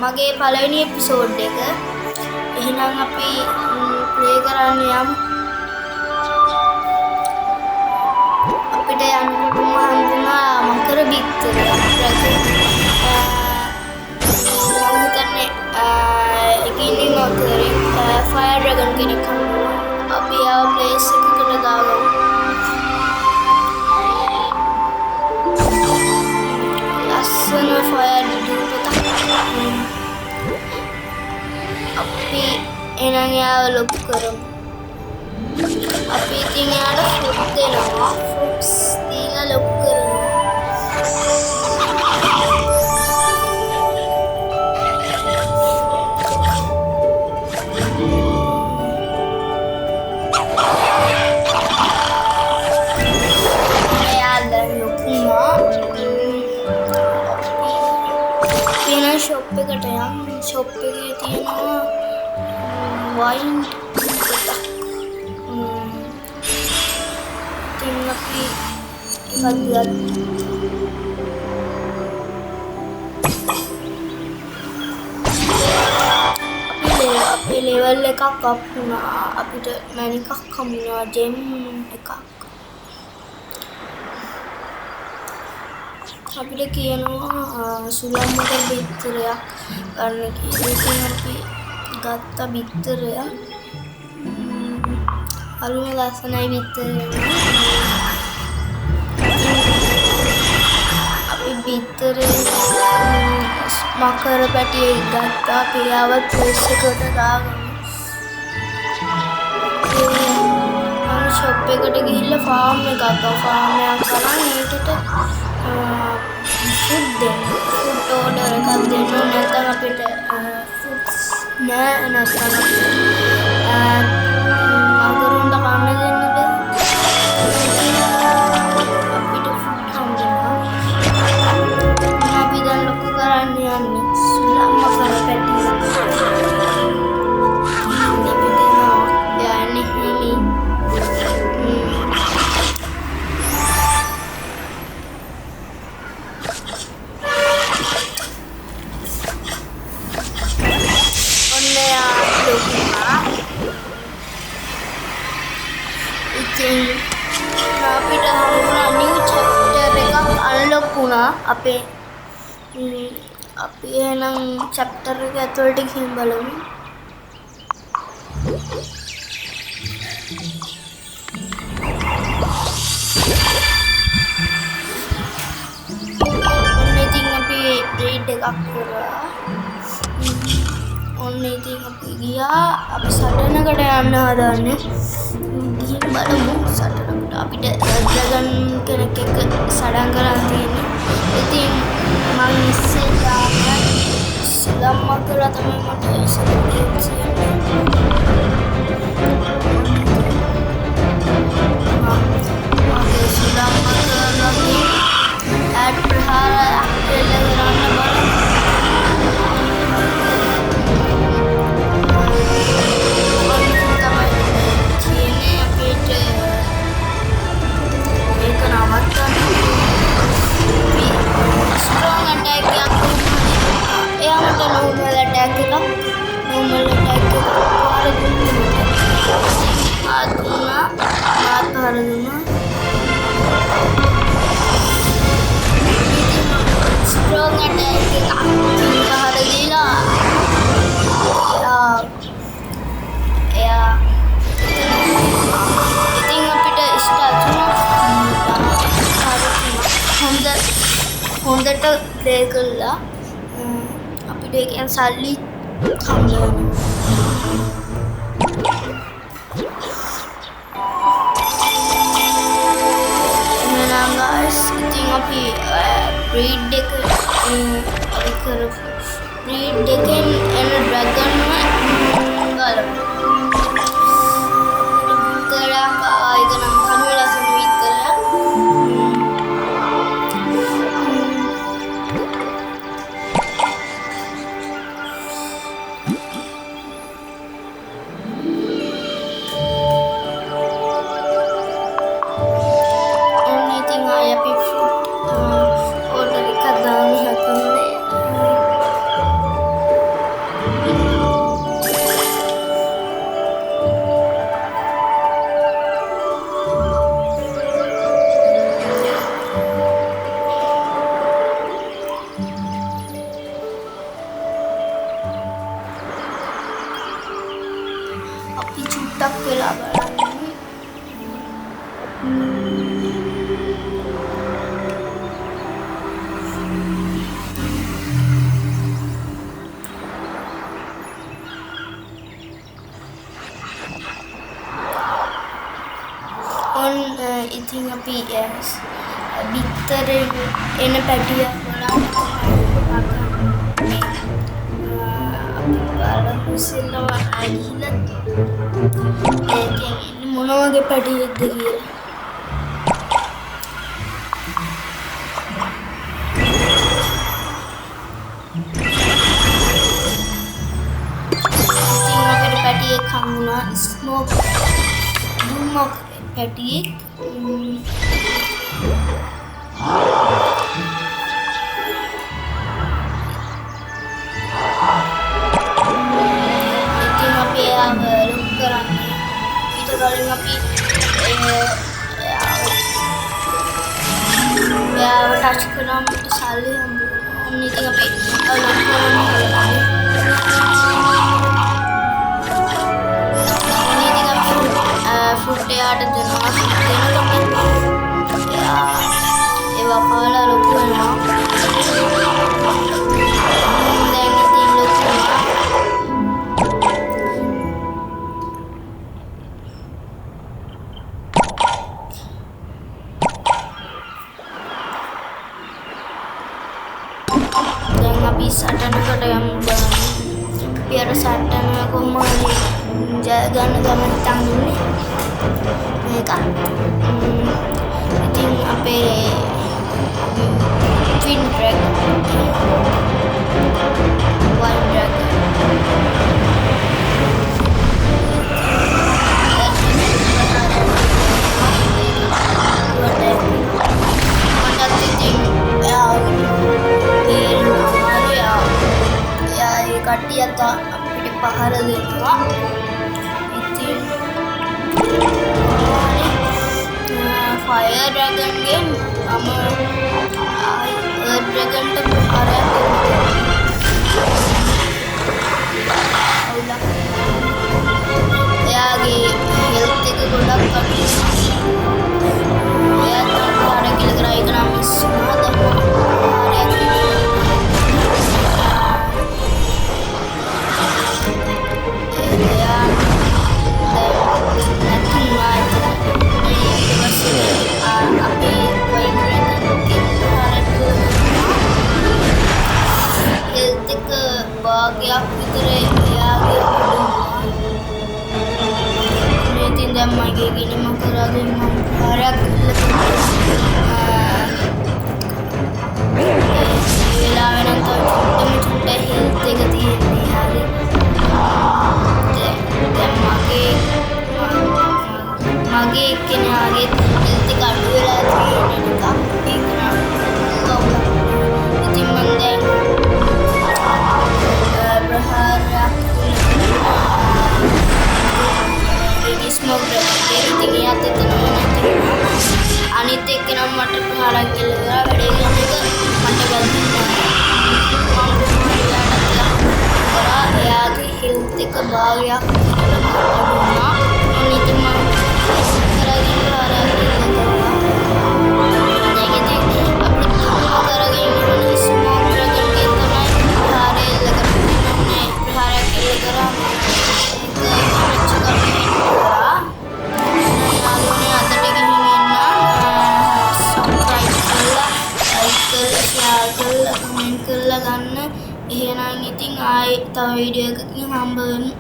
මගේ පළවෙනි එපිසෝඩ් එක. එහෙනම් අපි ප්ලේ කරන්න යමු. අපිට යන්නකොටම හම්බුණා මකර බිත්තරයක්. මම හිතන්නේ එකිනෙක මකරේ ෆයර් ඩ්‍රැගන් කෙනෙක් හම්බුණා. අපි ආව ප්ලේස් එකකට දාගමු. ලස්සන ෆයර් අපි එනං යාව ලොකු කරමු. අපි ඉතින් යාට ෆෘට් දෙනවා. ෆෘට්ස් දීලා ලොකු කරනවා. එයා දැන් ලොකුනා. අපි එන ෂොප් එකට යමු. ෂොප් එකේ තියෙනවා වයින් එකක්. ඉතින් අපි එකක් ගත්තා. අපේ ලෙවල් එකක් අප් වුණා. අපිට මැනිකක් හම්බුණා, ජෙම් එකක්. අපිට කියනවා සුළං මකර බිත්තරයක් ගන්න කියලා. ඉතින් අපි ගත්ත බිත්තරය අලුම ලස්සනයි බිත්තරය. අපි බිත්තරේ මකර පැටිය ගත්තා. අපි ආවත් ප්ලේස් එකට දාගමු. මම ෂොප් එකට ගිහිල්ලා ෆාම් එකක් ගත්තා. ෆාම් එකක් කරන් ඒකට ෆුඩ් දෙන්න. ෆුඩ් ඕඩර් එකක් දෙන්න. නැත්නම් අපිට ෆුඩ්ස් නෑ. නැත්නම් මගරුන්ට කන්න දෙන්න බෑ. අපිට ෆුඩ් හම්බුණා. අපි දැන් ලොකු කරන්න යන්නේ සුළං මකර පැටිය. අපිට හම්බුණා නිව් චැප්ටර් එකක් අන්ලොක් වුණා. අපි එහෙනම් චැප්ටර් එක ඇතුළට ගිහින් බලමු. ඔන්න ඉතින් අපි බ්‍රීඩ් එකක් කරා. ඔන්න ඉතින් අපි ගියා. අපි සටනකට යන්න හදන්නේ. ගිහින් බලමු සටනකට. අපිට ඩ්‍රැගන් කෙනෙක් එක්ක සටන් කරන් තියෙන්නේ. ඉතින් මම ඉස්සෙල්ලාම සුළං මකර තමයි මට ඉස්සෙල්ලා සුළං මකරගේ ඇඩ් ප්‍රහාරයක් කරන්න බලමු. හොඳට ප්ලේ කළා. අපිට ඒකෙන් සල්ලි හම්බ වෙනවා. එහෙනම් guys ඉතින් අපි බ්‍රීඩ් එක කරපු බ්‍රීඩ් එකෙන් එන ඩ්‍රැගන් ගලපු. කරා ඒක නම් කනුවලා සමීත් කරා. ඔන් ඉතින් අපි බිත්තරේ එන පැටිය බලමු ඉස්සෙල්ලා ගිහිල්ලා ඒකෙන් මොන වගේ පැටියෙක්ද කියලා. පැටියෙක් හම්බුණා ස්මෝක් දුම්මක් පැටියෙක් ඉතින් අපි එයාව ලොක් කරන්නේ ඊට කලින් අපි එයාව ටච් කරාම සල්ලි හම්බුණා. ඉතින් අපි ලොක් කරනවා ෆුට් එයාට දෙනවා. ඒවා කාලා ලොකු වෙනවා. දැන් ඉතින් ලොකු වෙනවා. දැන් අපි සටනකට යමු බලන්න. අපි අර සටන කොහොමද ජය ගන්න ගමන් තන්නේ මේක. ඉතින් අපේ ට්වින් ඩ්‍රැගන් වයින් ඩ්‍රැගන් කට්ටියත් අපිට පහර දෙනවා. ඉතින් ෆයර් ඩ්‍රැගන්ගේ එර්ත් ඩ්‍රැගන්ට පහරයක් දෙනවා. එයාගේ හෙල්ත් එක ගොඩක් අඩුයි. එයා පහර කියලා කරා එක නම් මිස් වුණා. භාගයක් විතර එයාගේ මේ ඉතින් දැන් මගේ ගිනිම කරගෙන මම පාරක් වෙලාව නම් චුට්ට හෙල්ත් එක තියෙන්නේ. හරි දැන් මගේ එක්කෙනාගේ හෙල්ත් එක අඩු වෙලා තියෙන එක ඒක නම් ඉතින් මම දැන් අනිත් එක්කෙනා මට ප්‍රහාරයක් කළා වැඩේ කරන එක මට වැරදුනා. එයාගේ හෙල්ත් එක භාගයක් අඩුනා. අනිත් මම කරගෙන ප්‍රහාරයක් කළා. දැන් ඉතින් අපිට කරගෙන ඉන්න ස්මෝක් ඩ්‍රැගන් ගේ තමයි ප්‍රහාරය කරන්නේ. ප්‍රහාරයක් කළා කමෙන්ට් කරලා ගන්න. එහෙනම් ඉතින් ආයේ තව වීඩියෝ එකකින් හම්බ වෙමු.